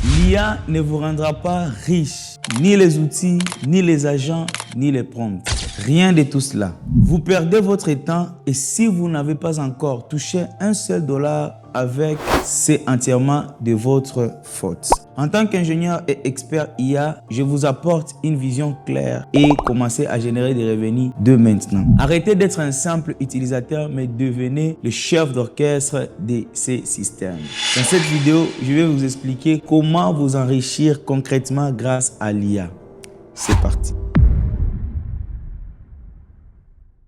L'IA ne vous rendra pas riche, ni les outils, ni les agents, ni les prompts. Rien de tout cela. Vous perdez votre temps et si vous n'avez pas encore touché un seul dollar avec, c'est entièrement de votre faute. En tant qu'ingénieur et expert IA, je vous apporte une vision claire et commencez à générer des revenus de maintenant. Arrêtez d'être un simple utilisateur, mais devenez le chef d'orchestre de ces systèmes. Dans cette vidéo, je vais vous expliquer comment vous enrichir concrètement grâce à l'IA. C'est parti.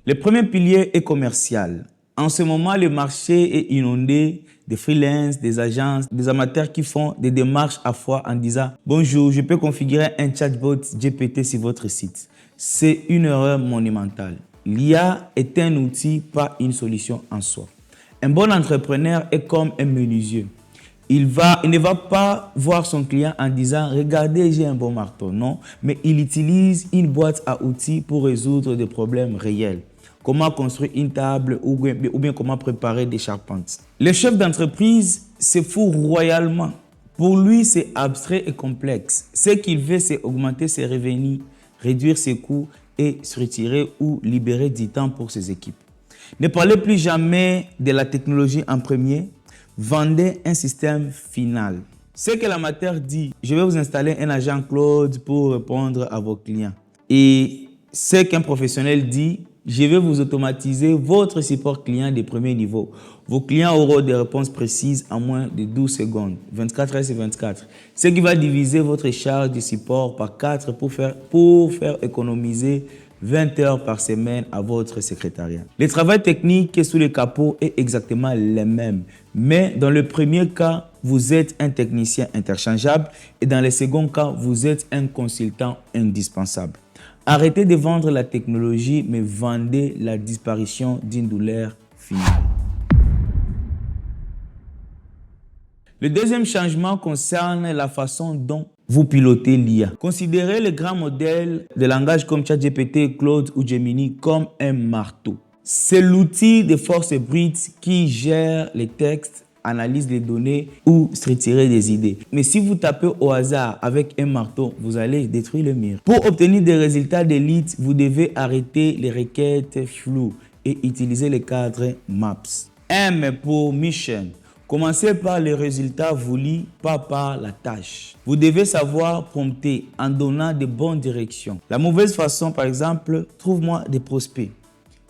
Le premier pilier est commercial. En ce moment, le marché est inondé de freelance, des agences, des amateurs qui font des démarches à fois en disant « Bonjour, je peux configurer un chatbot GPT sur votre site ». C'est une erreur monumentale. L'IA est un outil, pas une solution en soi. Un bon entrepreneur est comme un menuisier. Il ne va pas voir son client en disant « Regardez, j'ai un bon marteau ». Non, mais il utilise une boîte à outils pour résoudre des problèmes réels. Comment construire une table ou bien comment préparer des charpentes. Le chef d'entreprise se fout royalement. Pour lui, c'est abstrait et complexe. Ce qu'il veut, c'est augmenter ses revenus, réduire ses coûts et se retirer ou libérer du temps pour ses équipes. Ne parlez plus jamais de la technologie en premier. Vendez un système final. Ce que l'amateur dit, je vais vous installer un agent cloud pour répondre à vos clients. Et ce qu'un professionnel dit, je vais vous automatiser votre support client de premier niveau. Vos clients auront des réponses précises en moins de 12 secondes, 24 heures sur 24. Ce qui va diviser votre charge de support par 4 pour faire économiser 20 heures par semaine à votre secrétariat. Le travail technique sous le capot est exactement le même. Mais dans le premier cas, vous êtes un technicien interchangeable et dans le second cas, vous êtes un consultant indispensable. Arrêtez de vendre la technologie, mais vendez la disparition d'une douleur finale. Le deuxième changement concerne la façon dont vous pilotez l'IA. Considérez les grands modèles de langage comme ChatGPT, Claude ou Gemini comme un marteau. C'est l'outil de force brute qui gère les textes, analyse les données ou se retirer des idées. Mais si vous tapez au hasard avec un marteau, vous allez détruire le mur. Pour obtenir des résultats d'élite, vous devez arrêter les requêtes floues et utiliser les cadres MAPS. M pour Mission. Commencez par les résultats voulus, pas par la tâche. Vous devez savoir prompter en donnant de bonnes directions. La mauvaise façon, par exemple, trouve-moi des prospects.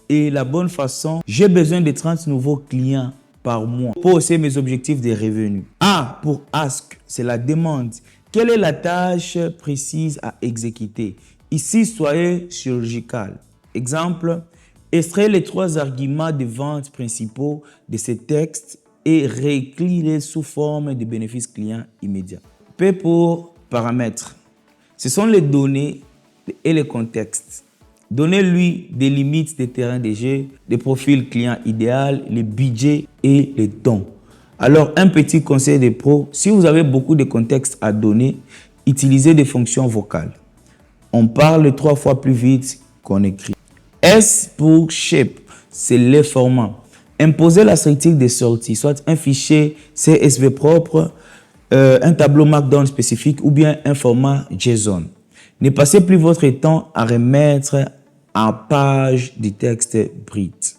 Et la bonne façon, j'ai besoin de 30 nouveaux clients par mois pour hausser mes objectifs de revenus. A pour Ask, c'est la demande. Quelle est la tâche précise à exécuter? Ici, soyez chirurgical. Exemple, extraire les 3 arguments de vente principaux de ces textes et réécrire-les sous forme de bénéfices clients immédiats. P pour paramètres. Ce sont les données et les contextes. Donnez-lui des limites des terrains de jeu, des profils clients idéal, les budgets et les tons. Alors, un petit conseil de pro, si vous avez beaucoup de contextes à donner, utilisez des fonctions vocales. On parle 3 fois plus vite qu'on écrit. S pour shape, c'est les formats. Imposez la structure des sorties, soit un fichier CSV propre, un tableau Markdown spécifique ou bien un format JSON. Ne passez plus votre temps à remettre en page du texte brut.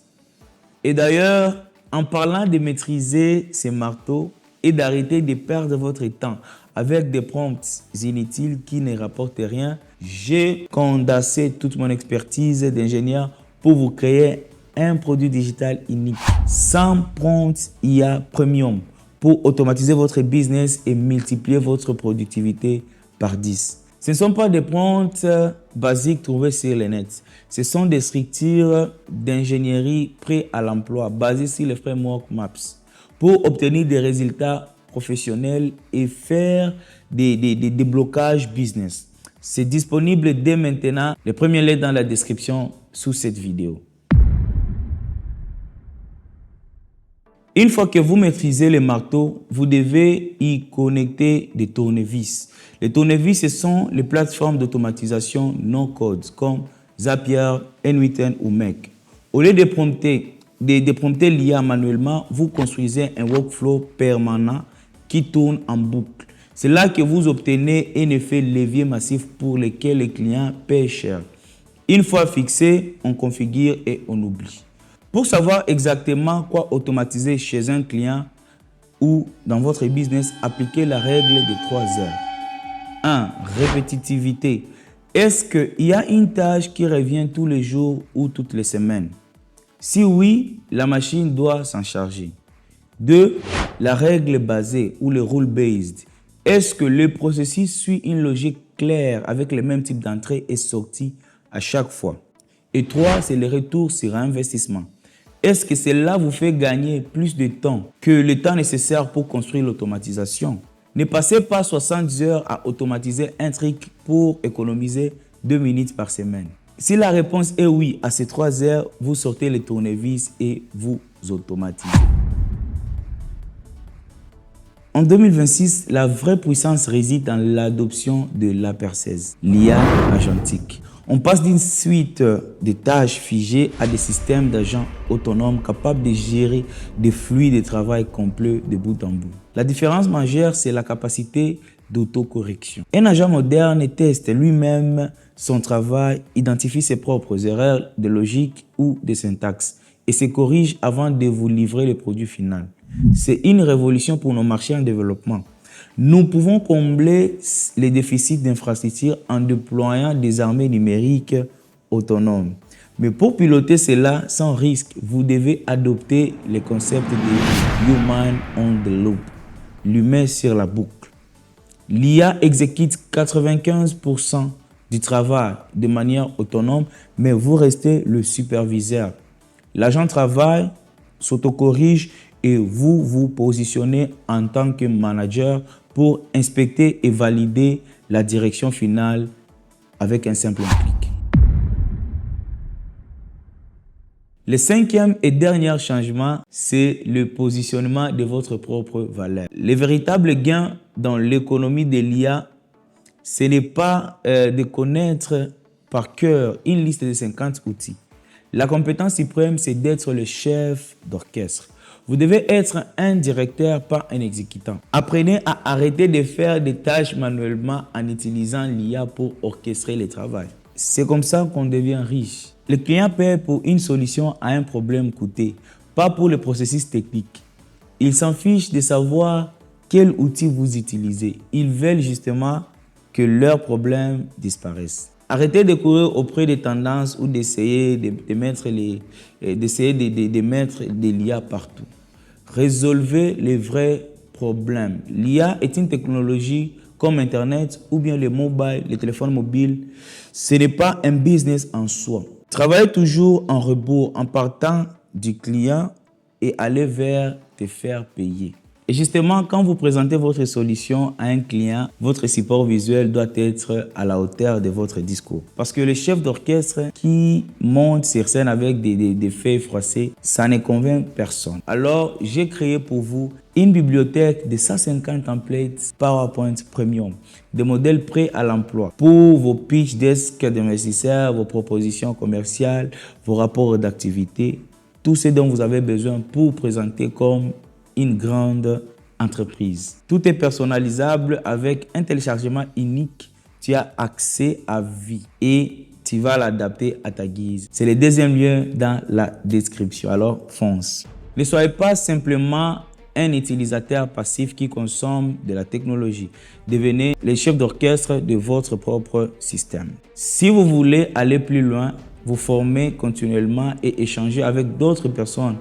Et d'ailleurs, en parlant de maîtriser ces marteaux et d'arrêter de perdre votre temps avec des prompts inutiles qui ne rapportent rien, j'ai condensé toute mon expertise d'ingénieur pour vous créer un produit digital unique sans prompt IA Premium pour automatiser votre business et multiplier votre productivité par 10. Ce ne sont pas des prompts basiques trouvés sur le net. Ce sont des structures d'ingénierie prêtes à l'emploi basées sur les frameworks MAPS pour obtenir des résultats professionnels et faire des déblocages business. C'est disponible dès maintenant. Le premier lien dans la description sous cette vidéo. Une fois que vous maîtrisez le marteau, vous devez y connecter des tournevis. Les tournevis, ce sont les plateformes d'automatisation no-code comme Zapier, N8N ou Make. Au lieu de prompter l'IA manuellement, vous construisez un workflow permanent qui tourne en boucle. C'est là que vous obtenez un effet levier massif pour lequel les clients paient cher. Une fois fixé, on configure et on oublie. Pour savoir exactement quoi automatiser chez un client ou dans votre business, appliquez la règle des 3 heures. 1. Répétitivité. Est-ce qu'il y a une tâche qui revient tous les jours ou toutes les semaines? Si oui, la machine doit s'en charger. 2. La règle basée ou le rule-based. Est-ce que le processus suit une logique claire avec le même type d'entrée et sortie à chaque fois? Et 3. C'est le retour sur investissement. Est-ce que cela vous fait gagner plus de temps que le temps nécessaire pour construire l'automatisation? Ne passez pas 70 heures à automatiser un truc pour économiser 2 minutes par semaine. Si la réponse est oui à ces 3 heures, vous sortez les tournevis et vous automatisez. En 2026, la vraie puissance réside dans l'adoption de l'APER16, l'IA agentique. On passe d'une suite de tâches figées à des systèmes d'agents autonomes capables de gérer des flux de travail complets de bout en bout. La différence majeure, c'est la capacité d'autocorrection. Un agent moderne teste lui-même son travail, identifie ses propres erreurs de logique ou de syntaxe et se corrige avant de vous livrer le produit final. C'est une révolution pour nos marchés en développement. Nous pouvons combler les déficits d'infrastructures en déployant des armées numériques autonomes. Mais pour piloter cela sans risque, vous devez adopter le concept de Human on the Loop, l'humain sur la boucle. L'IA exécute 95% du travail de manière autonome, mais vous restez le superviseur. L'agent travaille, s'autocorrige et vous vous positionnez en tant que manager pour inspecter et valider la direction finale avec un simple clic. Le 5e et dernier changement, c'est le positionnement de votre propre valeur. Le véritable gain dans l'économie de l'IA, ce n'est pas de connaître par cœur une liste de 50 outils. La compétence suprême, c'est d'être le chef d'orchestre. Vous devez être un directeur, pas un exécutant. Apprenez à arrêter de faire des tâches manuellement en utilisant l'IA pour orchestrer le travail. C'est comme ça qu'on devient riche. Le client paie pour une solution à un problème coûteux, pas pour le processus technique. Ils s'en fichent de savoir quel outil vous utilisez. Ils veulent justement que leurs problèmes disparaissent. Arrêtez de courir auprès des tendances ou d'essayer de mettre de l'IA partout. Résolvez les vrais problèmes. L'IA est une technologie comme Internet ou bien les téléphones mobiles. Ce n'est pas un business en soi. Travaillez toujours en rebours, en partant du client et allez vers te faire payer. Et justement, quand vous présentez votre solution à un client, votre support visuel doit être à la hauteur de votre discours. Parce que le chef d'orchestre qui monte sur scène avec des feuilles froissées, ça ne convainc personne. Alors, j'ai créé pour vous une bibliothèque de 150 templates PowerPoint Premium, des modèles prêts à l'emploi pour vos pitch decks d'investisseurs, vos propositions commerciales, vos rapports d'activité, tout ce dont vous avez besoin pour présenter comme une grande entreprise. Tout est personnalisable avec un téléchargement unique. Tu as accès à vie et tu vas l'adapter à ta guise. C'est le 2e lien dans la description. Alors, fonce. Ne soyez pas simplement un utilisateur passif qui consomme de la technologie. Devenez le chef d'orchestre de votre propre système. Si vous voulez aller plus loin, vous formez continuellement et échanger avec d'autres personnes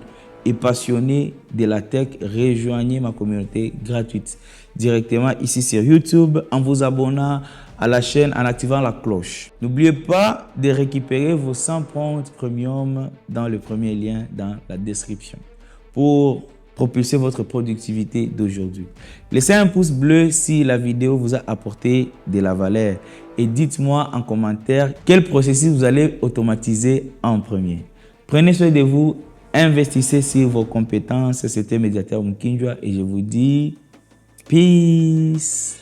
et passionnés de la tech, rejoignez ma communauté gratuite directement ici sur YouTube en vous abonnant à la chaîne, en activant la cloche. N'oubliez pas de récupérer vos 100 points premium dans le premier lien dans la description pour propulser votre productivité d'aujourd'hui. Laissez un pouce bleu si la vidéo vous a apporté de la valeur et dites-moi en commentaire quel processus vous allez automatiser en premier. Prenez soin de vous. Investissez sur vos compétences. C'était Médiateur Mkinjwa et je vous dis peace.